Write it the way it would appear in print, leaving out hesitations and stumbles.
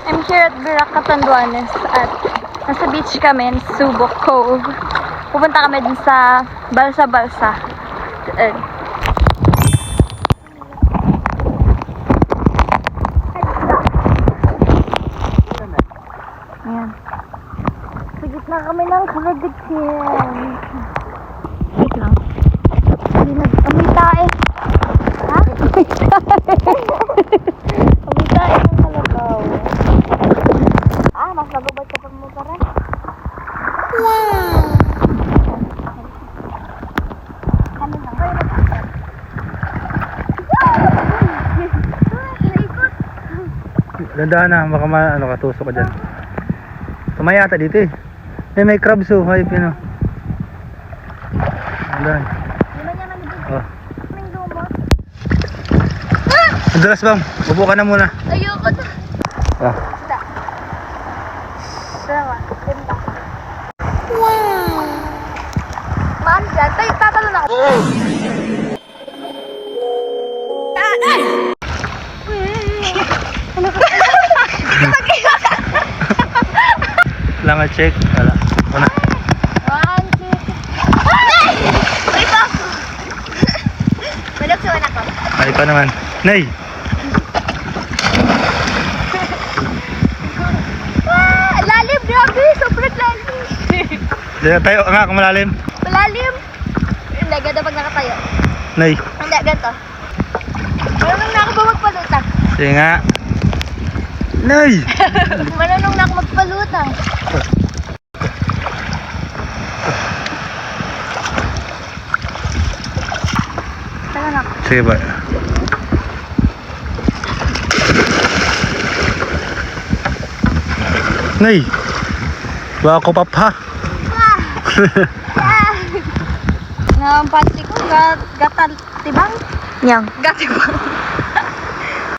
I'm here at Virac, Catanduanes at nasa beach kami, Subok Cove. Pupunta kami dun sa Balsa-Balsa. Ayan. Sa gitna kami ng Cavite. Wait lang. Amoy tae. Ha? Amoy tae. Amoy tae ng kalabaw. Mas nagubad ka pag mo pa rin. Wow! Kami lang. Ganda na, baka katusok ka dyan. Tumaya ata dito eh. May crabs oh, hype yun oh. Ganda. Di ba niya nandito? Oh. Kaming lumot. Madulas bang, upo ka na muna. Ayoko na. Ah. Isda. Dalawa. Ganda. Wow! Maan dyan. Tayo, tatalon ako. Lang check. Wala. Una. 1, 2, 3. Ay! Ito! Malagsuan ako. Ay pa naman. Nay! Lalim! Grabe! Sobrang lalim! Diyan tayo nga kung malalim. Malalim! Hindi, ganda pag nakatayo. Nay. Hindi, ganito. Marunong na ako ba magpalutang? Sige nga. Nay! Marunong na ako magpalutang. Tara na ako. Sige ba? Nay! Baka ko pa. Ang pati ko, gatal, tibang? Yang. Gatibang.